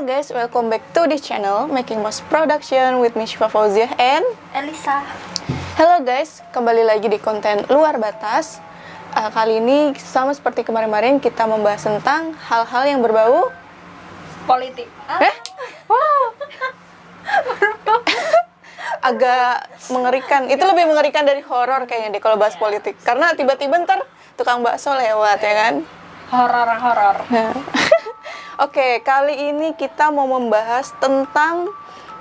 Halo guys, welcome back to this channel Making Most Production with me Syifa Fauziah and Elisa. Halo guys, kembali lagi di konten Luar Batas. Kali ini sama seperti kemarin-kemarin kita membahas tentang hal-hal yang berbau Politik. Wow. Agak mengerikan. Itu lebih mengerikan dari horor kayaknya deh kalau bahas politik. Karena tiba-tiba ntar tukang bakso lewat ya kan. Horor. Nah. Oke, kali ini kita mau membahas tentang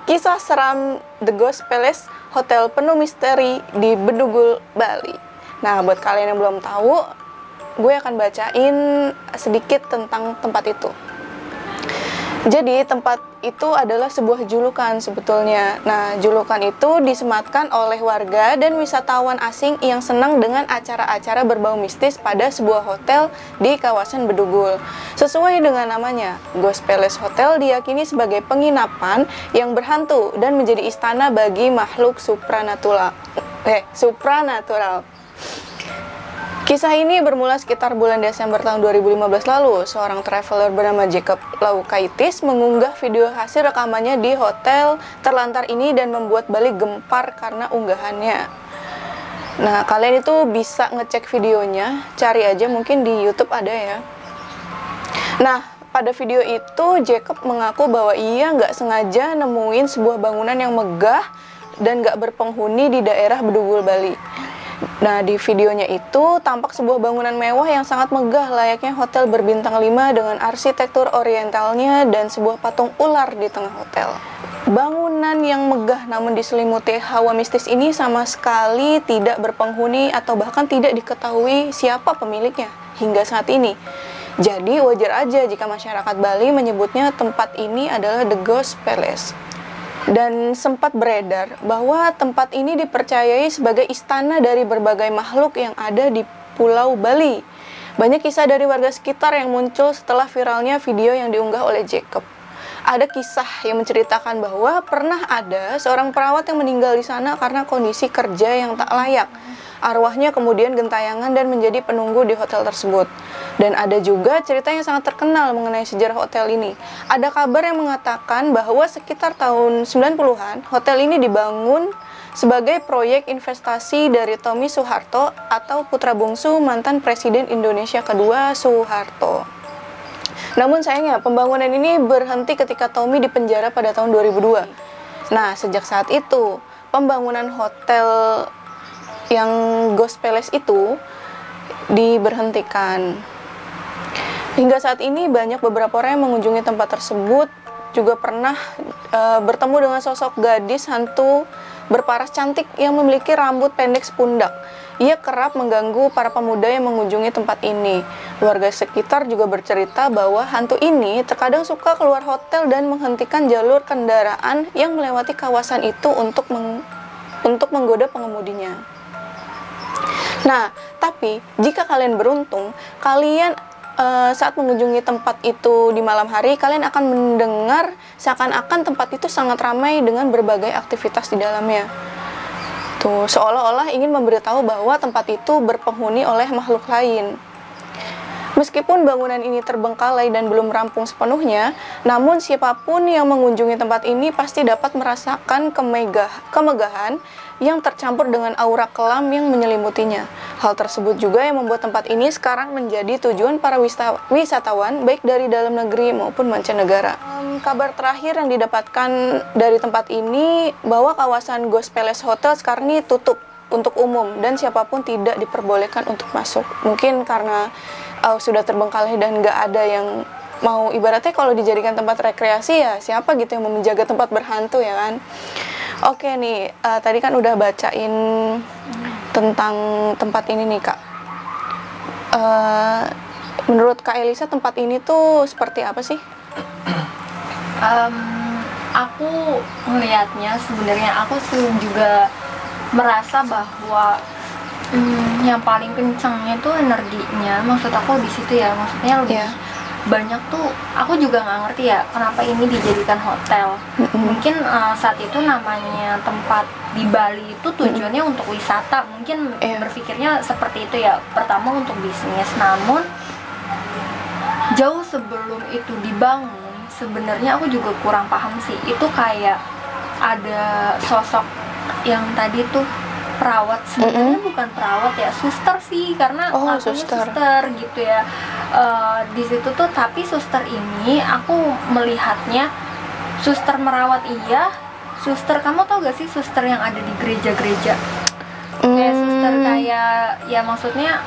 kisah seram The Ghost Palace, hotel penuh misteri di Bedugul, Bali. Nah, buat kalian yang belum tahu, gue akan bacain sedikit tentang tempat itu. Jadi, tempat itu adalah sebuah julukan sebetulnya. Nah, julukan itu disematkan oleh warga dan wisatawan asing yang senang dengan acara-acara berbau mistis pada sebuah hotel di kawasan Bedugul. Sesuai dengan namanya, Ghost Palace Hotel diyakini sebagai penginapan yang berhantu dan menjadi istana bagi makhluk supranatural. Kisah ini bermula sekitar bulan Desember tahun 2015 lalu. Seorang traveler bernama Jacob Laukaitis mengunggah video hasil rekamannya di hotel terlantar ini dan membuat Bali gempar karena unggahannya. Nah, kalian itu bisa ngecek videonya, cari aja mungkin di YouTube ada ya. Nah, pada video itu Jacob mengaku bahwa ia nggak sengaja nemuin sebuah bangunan yang megah dan nggak berpenghuni di daerah Bedugul, Bali. Nah, di videonya itu tampak sebuah bangunan mewah yang sangat megah layaknya hotel berbintang 5 dengan arsitektur orientalnya dan sebuah patung ular di tengah hotel. Bangunan yang megah namun diselimuti hawa mistis ini sama sekali tidak berpenghuni atau bahkan tidak diketahui siapa pemiliknya hingga saat ini. Jadi wajar aja jika masyarakat Bali menyebutnya tempat ini adalah The Ghost Palace. Dan sempat beredar bahwa tempat ini dipercayai sebagai istana dari berbagai makhluk yang ada di Pulau Bali. Banyak kisah dari warga sekitar yang muncul setelah viralnya video yang diunggah oleh Jacob. Ada kisah yang menceritakan bahwa pernah ada seorang perawat yang meninggal di sana karena kondisi kerja yang tak layak. Arwahnya kemudian gentayangan dan menjadi penunggu di hotel tersebut. Dan ada juga cerita yang sangat terkenal mengenai sejarah hotel ini. Ada kabar yang mengatakan bahwa sekitar tahun 90-an, hotel ini dibangun sebagai proyek investasi dari Tommy Soeharto atau putra bungsu mantan Presiden Indonesia kedua Soeharto. Namun sayangnya, pembangunan ini berhenti ketika Tommy dipenjara pada tahun 2002. Nah, sejak saat itu, pembangunan hotel yang Ghost Palace itu diberhentikan. Hingga saat ini banyak beberapa orang yang mengunjungi tempat tersebut juga pernah bertemu dengan sosok gadis hantu berparas cantik yang memiliki rambut pendek sepundak. Ia kerap mengganggu para pemuda yang mengunjungi tempat ini. Warga sekitar juga bercerita bahwa hantu ini terkadang suka keluar hotel dan menghentikan jalur kendaraan yang melewati kawasan itu untuk menggoda pengemudinya. Nah, tapi jika kalian beruntung, kalian saat mengunjungi tempat itu di malam hari, kalian akan mendengar seakan-akan tempat itu sangat ramai dengan berbagai aktivitas di dalamnya. Tuh, seolah-olah ingin memberitahu bahwa tempat itu berpenghuni oleh makhluk lain. Meskipun bangunan ini terbengkalai dan belum rampung sepenuhnya, namun siapapun yang mengunjungi tempat ini pasti dapat merasakan kemegahan yang tercampur dengan aura kelam yang menyelimutinya. Hal tersebut juga yang membuat tempat ini sekarang menjadi tujuan para wisatawan baik dari dalam negeri maupun mancanegara. Kabar terakhir yang didapatkan dari tempat ini bahwa kawasan Ghost Palace Hotel sekarang ini tutup untuk umum dan siapapun tidak diperbolehkan untuk masuk. Mungkin karena sudah terbengkalai dan nggak ada yang mau, ibaratnya kalau dijadikan tempat rekreasi ya siapa gitu yang mau menjaga tempat berhantu ya kan. Oke nih, tadi kan udah bacain tentang tempat ini nih Kak. Menurut Kak Elisa tempat ini tuh seperti apa sih? Aku melihatnya sebenarnya aku juga merasa bahwa yang paling kencangnya tuh energinya, maksud aku di situ ya, maksudnya lebih banyak tuh. Aku juga nggak ngerti ya kenapa ini dijadikan hotel. Mungkin saat itu namanya tempat di Bali itu tujuannya untuk wisata, mungkin berpikirnya seperti itu ya, pertama untuk bisnis. Namun jauh sebelum itu dibangun, sebenarnya aku juga kurang paham sih. Itu kayak ada sosok yang tadi tuh perawat, sebenarnya bukan perawat ya, suster sih, karena akunya suster gitu ya. Di situ tuh, tapi suster ini aku melihatnya suster merawat iya. Suster, kamu tau gak sih suster yang ada di gereja-gereja? Kayak suster kayak, ya maksudnya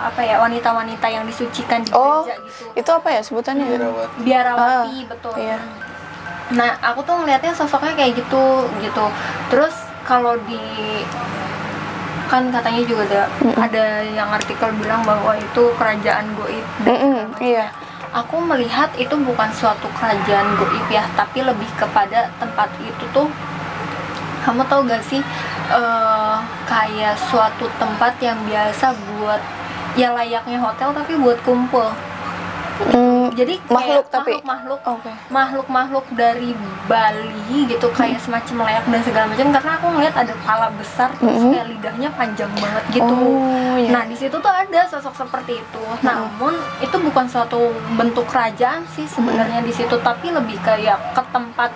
apa ya, wanita-wanita yang disucikan di gereja gitu. Itu apa ya sebutannya? Biarawati, betul. Iya. Nah, aku tuh ngelihatnya sosoknya kayak gitu. Terus kalau kan katanya juga ada yang artikel bilang bahwa itu kerajaan goib dan segala macam. Iya. Aku melihat itu bukan suatu kerajaan goib ya, tapi lebih kepada tempat itu tuh, kamu tau gak sih, kayak suatu tempat yang biasa buat, ya layaknya hotel tapi buat kumpul. Jadi makhluk, kayak makhluk dari Bali gitu, kayak semacam leak dan segala macam, karena aku ngeliat ada kepala besar terus kayak lidahnya panjang banget gitu. Nah, di situ tuh ada sosok seperti itu. Namun itu bukan suatu bentuk kerajaan sih sebenarnya di situ, tapi lebih kayak ke tempat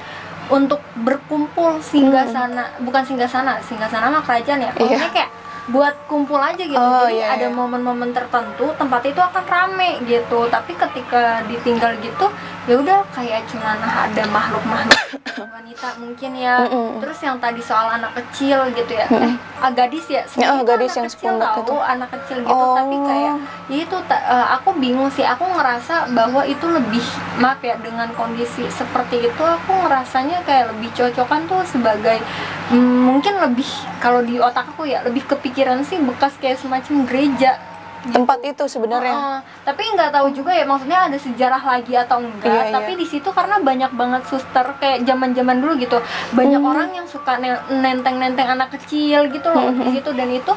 untuk berkumpul, singgah-sana. Bukan singgah-sana mah kerajaan ya. Maksudnya kayak buat kumpul aja gitu. Jadi ada momen-momen tertentu tempat itu akan rame gitu. Tapi ketika ditinggal gitu, ya udah kayak cuman ada makhluk-makhluk wanita mungkin ya. Terus yang tadi soal anak kecil gitu ya. Gadis ya. Gadis yang sepundak itu. Anak kecil gitu, tapi kayak ya itu aku bingung sih. Aku ngerasa bahwa itu lebih, maaf ya, dengan kondisi seperti itu aku ngerasanya kayak lebih cocokan tuh sebagai mungkin lebih, kalau di otak aku ya lebih kepikiran sih bekas kayak semacam gereja gitu. Tempat itu sebenarnya. Tapi nggak tahu juga ya, maksudnya ada sejarah lagi atau enggak. Tapi di situ karena banyak banget suster kayak zaman-zaman dulu gitu, banyak orang yang suka nenteng-nenteng anak kecil gitu loh di situ. Dan itu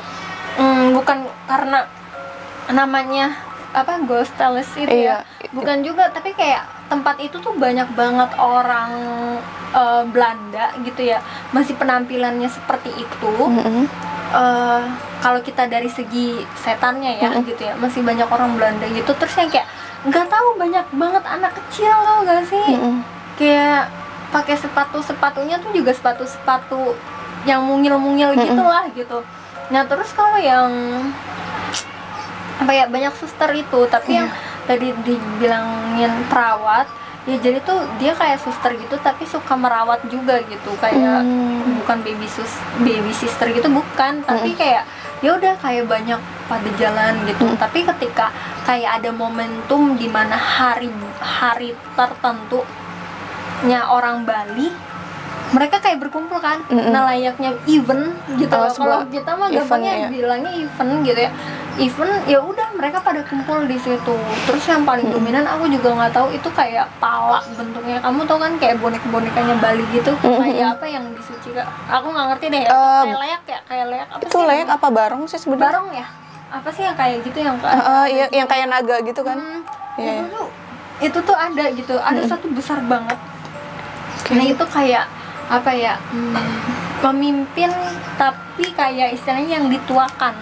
bukan karena namanya apa, ghost tales itu ya, bukan juga, tapi kayak tempat itu tuh banyak banget orang Belanda gitu ya, masih penampilannya seperti itu. Kalau kita dari segi setannya ya gitu ya, masih banyak orang Belanda gitu. Terus yang kayak nggak tahu, banyak banget anak kecil, tau gak sih, kayak pakai sepatunya tuh juga sepatu yang mungil-mungil gitulah gitu. Nah, terus kalau yang apa ya, banyak suster itu, tapi yang tadi dibilangin perawat ya, jadi tuh dia kayak suster gitu tapi suka merawat juga gitu, kayak bukan baby sister gitu, bukan, tapi kayak ya udah kayak banyak pada jalan gitu. Tapi ketika kayak ada momentum di mana hari tertentu nya orang Bali, mereka kayak berkumpul kan. Nah, layaknya event gitu. Kalau kita mah gampangnya bilangnya event gitu ya. Event ya udah mereka pada kumpul di situ. Terus yang paling dominan aku juga nggak tahu itu kayak pala bentuknya. Kamu tau kan kayak bonekanya Bali gitu. Kayak apa yang disucikan? Aku nggak ngerti deh. Kayak leak apa itu sih? Leak apa barong sih sebenarnya? Barong ya? Apa sih yang kayak gitu yang yang kayak naga gitu kan? Itu tuh ada gitu. Ada satu besar banget. Nah, itu kayak apa ya, pemimpin tapi kayak istilahnya yang dituakan.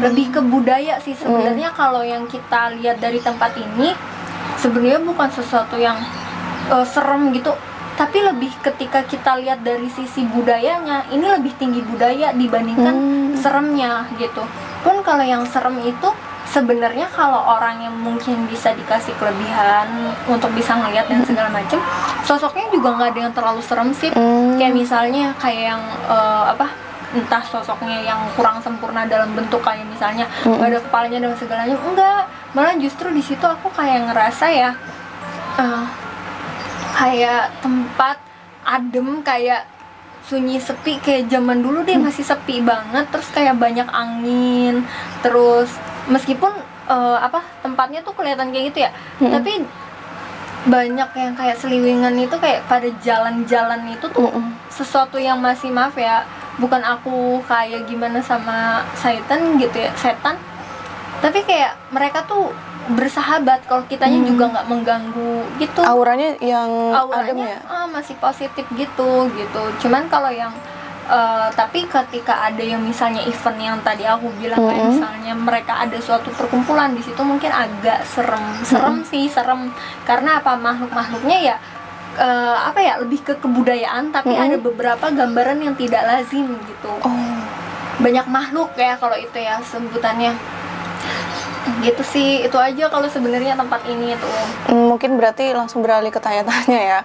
Lebih ke budaya sih sebenarnya. Kalau yang kita lihat dari tempat ini sebenarnya bukan sesuatu yang serem gitu, tapi lebih ketika kita lihat dari sisi budayanya, ini lebih tinggi budaya dibandingkan seremnya gitu. Pun kalau yang serem itu sebenarnya kalau orang yang mungkin bisa dikasih kelebihan untuk bisa ngeliat dan segala macem, sosoknya juga nggak ada yang terlalu serem sih. Kayak misalnya kayak yang entah sosoknya yang kurang sempurna dalam bentuk, kayak misalnya nggak ada kepalanya dan segalanya, enggak. Malah justru di situ aku kayak ngerasa ya kayak tempat adem, kayak sunyi, sepi, kayak zaman dulu deh, masih sepi banget. Terus kayak banyak angin, terus meskipun tempatnya tuh kelihatan kayak gitu ya, tapi banyak yang kayak seliwingan itu, kayak pada jalan-jalan itu tuh sesuatu yang masih, maaf ya, bukan aku kayak gimana sama setan gitu ya, tapi kayak mereka tuh bersahabat, kalau kitanya juga nggak mengganggu gitu. Auranya yang adem ya? Masih positif gitu. Cuman kalau yang Tapi ketika ada yang misalnya event yang tadi aku bilang kayak misalnya mereka ada suatu perkumpulan di situ, mungkin agak serem karena apa, makhluknya ya apa ya, lebih ke kebudayaan, tapi ada beberapa gambaran yang tidak lazim gitu. Banyak makhluk ya kalau itu ya sebutannya. Gitu sih, itu aja kalau sebenarnya tempat ini tuh. Mungkin berarti langsung beralih ke tanya-tanya ya.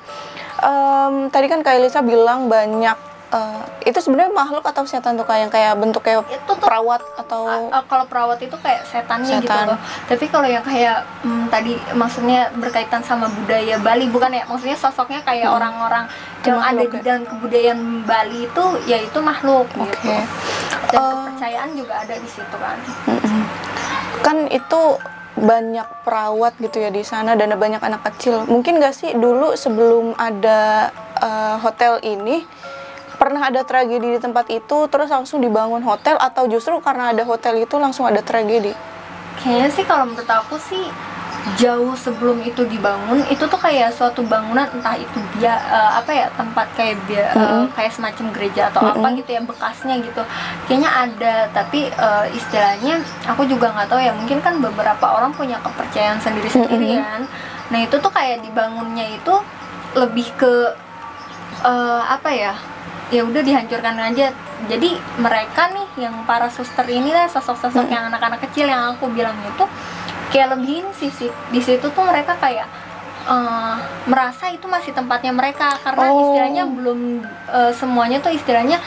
Tadi kan Kak Elisa bilang banyak, itu sebenarnya makhluk atau setan tuh, kayak bentuknya perawat atau kalau perawat itu kayak setannya gitu loh. Tapi kalau yang kayak tadi maksudnya berkaitan sama budaya Bali, bukan ya, maksudnya sosoknya kayak orang-orang yang ada di dalam kebudayaan Bali itu, yaitu makhluk gitu. Dan kepercayaan juga ada di situ kan. Kan itu banyak perawat gitu ya di sana dan ada banyak anak kecil. Mungkin nggak sih dulu sebelum ada hotel ini pernah ada tragedi di tempat itu terus langsung dibangun hotel, atau justru karena ada hotel itu langsung ada tragedi? Kayaknya sih kalau menurut aku sih jauh sebelum itu dibangun, itu tuh kayak suatu bangunan, entah itu dia apa ya, tempat kayak kayak semacam gereja atau apa gitu ya, bekasnya gitu kayaknya ada. Tapi istilahnya aku juga nggak tahu ya, mungkin kan beberapa orang punya kepercayaan sendiri-sendiri kan. Nah itu tuh kayak dibangunnya itu lebih ke apa ya, ya udah dihancurkan aja. Jadi mereka nih yang para suster ini lah, sosok-sosok yang anak-anak kecil yang aku bilang itu kayak lebih ini sih di situ tuh mereka kayak merasa itu masih tempatnya mereka, karena istilahnya belum semuanya tuh istilahnya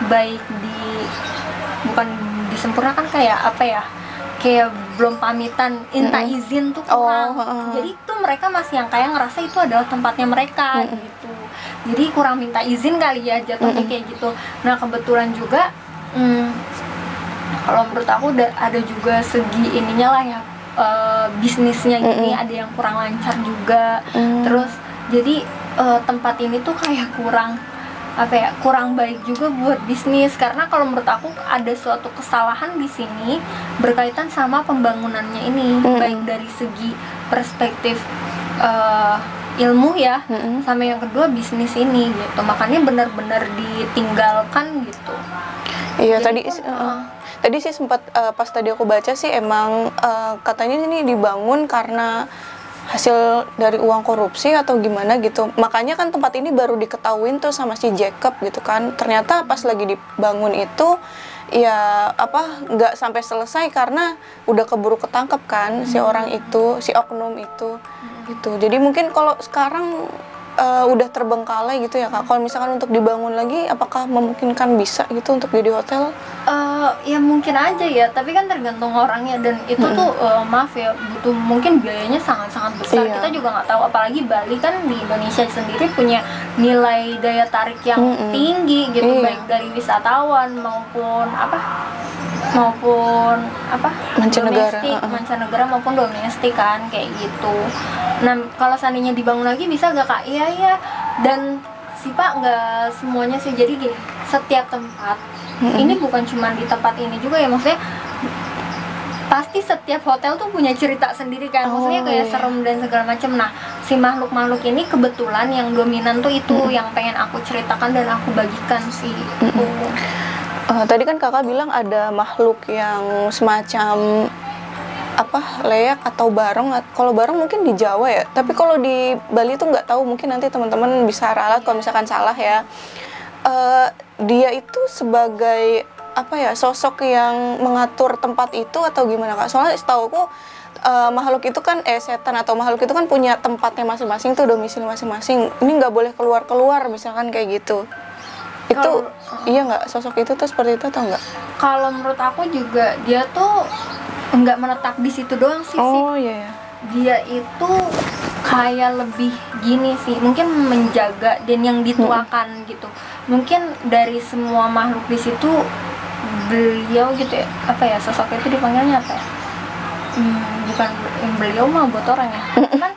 baik bukan disempurnakan, kayak apa ya, kayak belum pamitan minta izin tuh kurang. Jadi tuh mereka masih yang kayak ngerasa itu adalah tempatnya mereka gitu. Jadi kurang minta izin kali ya jatuhnya kayak gitu. Nah kebetulan juga kalau menurut aku ada juga segi ininya lah ya, bisnisnya gini ada yang kurang lancar juga. Terus jadi tempat ini tuh kayak kurang baik juga buat bisnis, karena kalau menurut aku ada suatu kesalahan di sini berkaitan sama pembangunannya ini, baik dari segi perspektif ilmu ya, sama yang kedua bisnis ini gitu. Makanya benar-benar ditinggalkan gitu. Iya. Jadi tadi sih sempat pas tadi aku baca sih emang katanya ini dibangun karena hasil dari uang korupsi atau gimana gitu. Makanya kan tempat ini baru diketahuin tuh sama si Jacob gitu kan. Ternyata pas lagi dibangun itu ya nggak sampai selesai karena udah keburu ketangkep kan si orang itu, si oknum itu gitu. Jadi mungkin kalau sekarang udah terbengkalai gitu ya Kak. Kalau misalkan untuk dibangun lagi, apakah memungkinkan bisa gitu untuk jadi hotel? Ya mungkin aja ya, tapi kan tergantung orangnya, dan itu tuh maaf ya, butuh mungkin biayanya sangat-sangat besar. Kita juga nggak tahu, apalagi Bali kan di Indonesia sendiri punya nilai daya tarik yang tinggi gitu, baik dari wisatawan maupun mancanegara maupun domestik kan kayak gitu. Nah kalau seandainya dibangun lagi bisa nggak Kak? Iya, dan sih Pak, nggak semuanya sih. Jadi gini, setiap tempat ini bukan cuma di tempat ini juga ya, maksudnya pasti setiap hotel tuh punya cerita sendiri kan, maksudnya kayak serem dan segala macam. Nah si makhluk-makhluk ini kebetulan yang dominan tuh itu yang pengen aku ceritakan dan aku bagikan sih. Tadi kan Kakak bilang ada makhluk yang semacam leak atau barong. Kalau barong mungkin di Jawa ya, tapi kalau di Bali tuh nggak tahu, mungkin nanti teman-teman bisa ralat kalau misalkan salah ya. Dia itu sebagai sosok yang mengatur tempat itu atau gimana Kak? Soalnya setahuku makhluk itu kan setan atau makhluk itu kan punya tempatnya masing-masing tuh, domisili masing-masing. Ini nggak boleh keluar misalkan kayak gitu. Itu iya nggak, sosok itu tuh seperti itu atau enggak? Kalau menurut aku juga dia tuh nggak menetap di situ doang sih. Iya. Dia itu kayak lebih gini sih, mungkin menjaga dan yang dituakan gitu. Mungkin dari semua makhluk di situ beliau gitu ya, sosok itu dipanggilnya apa ya? Bukan beliau mah buat orang ya. Kan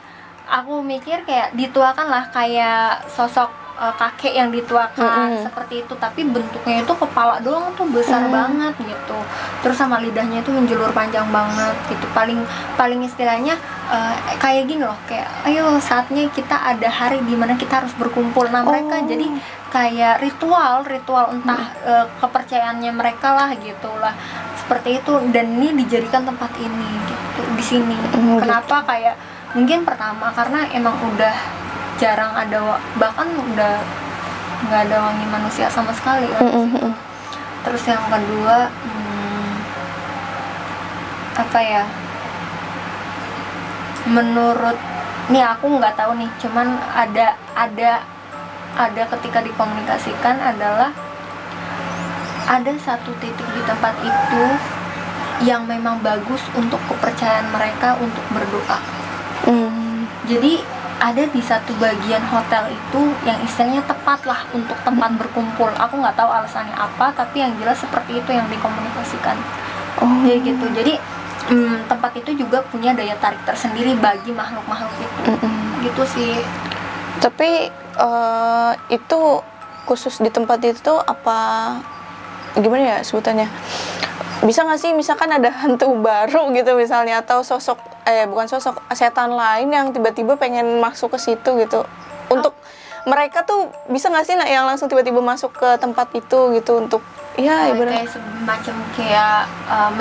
aku mikir kayak dituakan lah, kayak sosok kakek yang dituakan seperti itu, tapi bentuknya itu kepala doang tuh besar banget gitu, terus sama lidahnya itu menjulur panjang banget gitu, paling istilahnya kayak gini loh, kayak ayo saatnya kita ada hari di mana kita harus berkumpul. Nah mereka jadi kayak ritual entah kepercayaannya mereka lah gitu lah, seperti itu. Dan ini dijadikan tempat ini gitu di sini. Kenapa? Kayak mungkin pertama karena emang udah jarang ada, bahkan udah nggak ada wangi manusia sama sekali kan di situ. Terus yang kedua apa ya, menurut nih aku nggak tahu nih, cuman ada ketika dikomunikasikan adalah ada satu titik di tempat itu yang memang bagus untuk kepercayaan mereka untuk berdoa. Jadi ada di satu bagian hotel itu yang istilahnya tepat lah untuk tempat berkumpul. Aku nggak tahu alasannya apa, tapi yang jelas seperti itu yang dikomunikasikan. Jadi gitu. Jadi tempat itu juga punya daya tarik tersendiri bagi makhluk-makhluk itu. Gitu sih. Tapi itu khusus di tempat itu apa gimana ya sebutannya? Bisa nggak sih misalkan ada hantu baru gitu misalnya, atau bukan sosok, setan lain yang tiba-tiba pengen masuk ke situ gitu, untuk mereka tuh bisa nggak sih yang langsung tiba-tiba masuk ke tempat itu gitu untuk ya ibarat kayak semacam kayak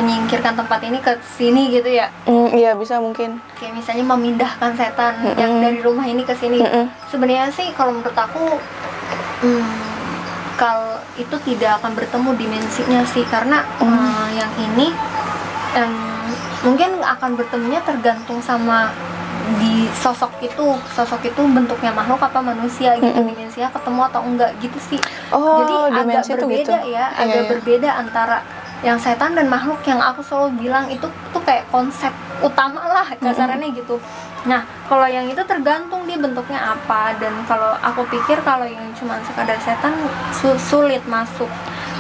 menyingkirkan tempat ini ke sini gitu ya? Iya bisa mungkin. Kayak misalnya memindahkan setan yang dari rumah ini ke sini. Sebenarnya sih kalau menurut aku kalau itu tidak akan bertemu dimensinya sih, karena yang ini mungkin akan bertemunya tergantung sama di sosok itu bentuknya makhluk apa manusia gitu, dimensinya ketemu atau enggak gitu sih. Jadi agak berbeda gitu. Ya agak berbeda antara yang setan dan makhluk, yang aku selalu bilang itu tuh kayak konsep utama lah kasarannya gitu. Nah kalau yang itu tergantung dia bentuknya apa, dan kalau aku pikir kalau yang cuma sekadar setan sulit masuk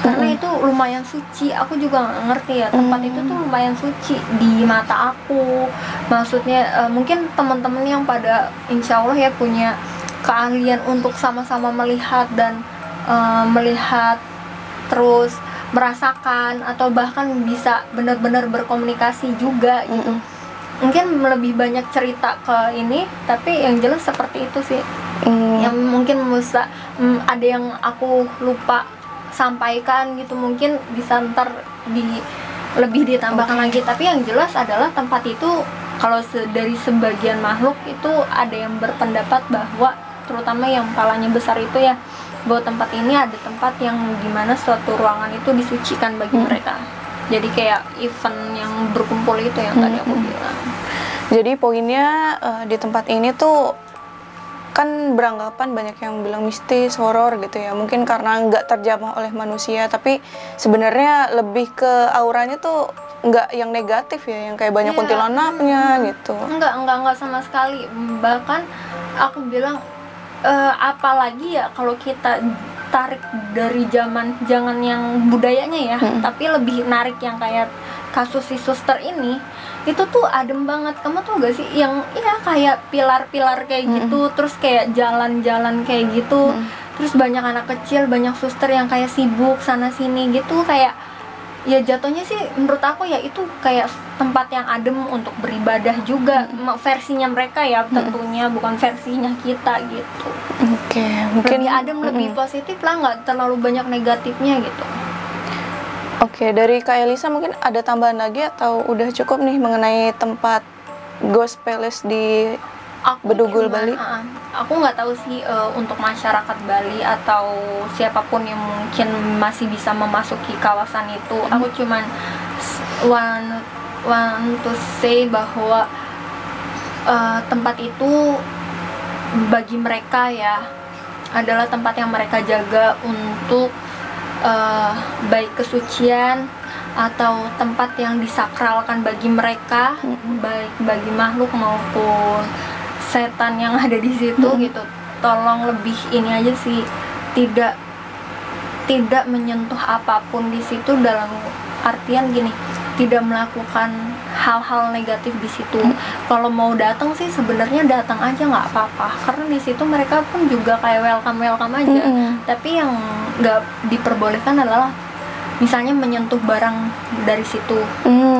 karena itu lumayan suci. Aku juga nggak ngerti ya, tempat itu tuh lumayan suci di mata aku. Maksudnya mungkin teman-teman yang pada insya Allah ya punya keahlian untuk sama-sama melihat dan melihat terus merasakan atau bahkan bisa benar-benar berkomunikasi juga gitu. Mungkin lebih banyak cerita ke ini, tapi yang jelas seperti itu sih. Yang mungkin ada yang aku lupa sampaikan gitu, mungkin bisa ntar lebih ditambahkan lagi. Tapi yang jelas adalah tempat itu kalau dari sebagian makhluk itu ada yang berpendapat bahwa terutama yang palanya besar itu ya, bahwa tempat ini ada tempat yang dimana suatu ruangan itu disucikan bagi mereka. Jadi kayak event yang berkumpul itu yang tadi aku bilang. Jadi poinnya di tempat ini tuh kan beranggapan banyak yang bilang mistis, horor gitu ya. Mungkin karena nggak terjamah oleh manusia, tapi sebenarnya lebih ke auranya tuh nggak yang negatif ya, yang kayak banyak kuntilanaknya gitu. Enggak sama sekali. Bahkan aku bilang apalagi ya kalau kita tarik dari jangan yang budayanya ya, tapi lebih narik yang kayak kasus si suster ini, itu tuh adem banget. Kamu tuh gak sih yang kayak pilar-pilar kayak gitu, terus kayak jalan-jalan kayak gitu, terus banyak anak kecil, banyak suster yang kayak sibuk sana sini gitu, kayak ya jatuhnya sih menurut aku ya itu kayak tempat yang adem untuk beribadah juga, versinya mereka ya tentunya, bukan versinya kita gitu. Mungkin lebih adem, lebih positif lah, nggak terlalu banyak negatifnya gitu. Dari Kak Elisa mungkin ada tambahan lagi atau udah cukup nih mengenai tempat Ghost Palace di Bedugul Bali? Aku nggak tahu sih untuk masyarakat Bali atau siapapun yang mungkin masih bisa memasuki kawasan itu. Aku cuman want to say bahwa tempat itu bagi mereka ya adalah tempat yang mereka jaga untuk baik kesucian atau tempat yang disakralkan bagi mereka, baik bagi makhluk maupun setan yang ada di situ gitu. Tolong lebih ini aja sih, tidak menyentuh apapun di situ, dalam artian gini, tidak melakukan hal-hal negatif di situ. Kalau mau datang sih sebenarnya datang aja nggak apa-apa, karena di situ mereka pun juga kayak welcome aja. Tapi yang nggak diperbolehkan adalah misalnya menyentuh barang dari situ,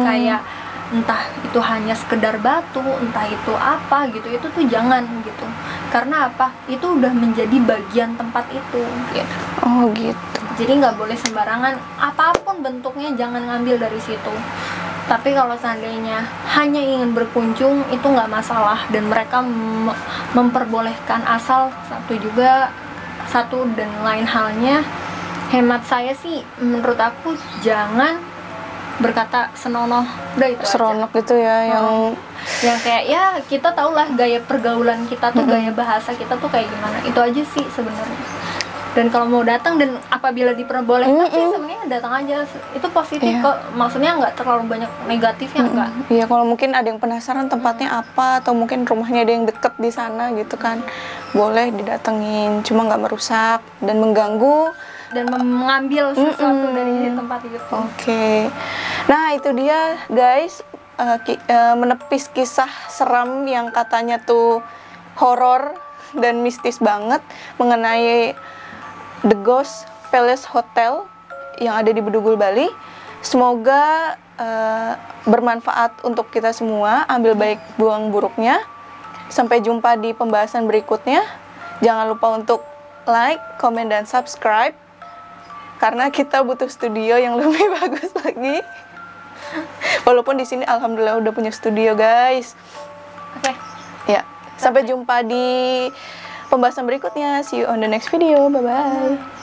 kayak entah itu hanya sekedar batu, entah itu apa gitu, itu tuh jangan gitu. Karena apa? Itu udah menjadi bagian tempat itu gitu. Oh gitu. Jadi nggak boleh sembarangan, apapun bentuknya jangan ngambil dari situ. Tapi kalau seandainya hanya ingin berkunjung, itu nggak masalah, dan mereka memperbolehkan, asal satu dan lain halnya, hemat saya sih, menurut aku jangan berkata senonoh, udah itu Seronok gitu ya, yang kayak ya kita tau lah gaya pergaulan kita tuh, gaya bahasa kita tuh kayak gimana, itu aja sih sebenarnya. Dan kalau mau datang dan apabila diperbolehkan sih sebenarnya datang aja, itu positif kok, maksudnya nggak terlalu banyak negatifnya enggak. Iya, kalau mungkin ada yang penasaran tempatnya apa, atau mungkin rumahnya ada yang deket di sana gitu kan, boleh didatengin, cuma nggak merusak dan mengganggu dan mengambil sesuatu dari tempat itu. Oke. Nah, itu dia guys, menepis kisah seram yang katanya tuh horor dan mistis banget mengenai The Ghost Palace Hotel yang ada di Bedugul, Bali. Semoga bermanfaat untuk kita semua, ambil baik buang buruknya. Sampai jumpa di pembahasan berikutnya. Jangan lupa untuk like, comment, dan subscribe, karena kita butuh studio yang lebih bagus lagi. Walaupun di sini alhamdulillah udah punya studio, guys. Oke. Ya, sampai jumpa di pembahasan berikutnya. See you on the next video. Bye bye.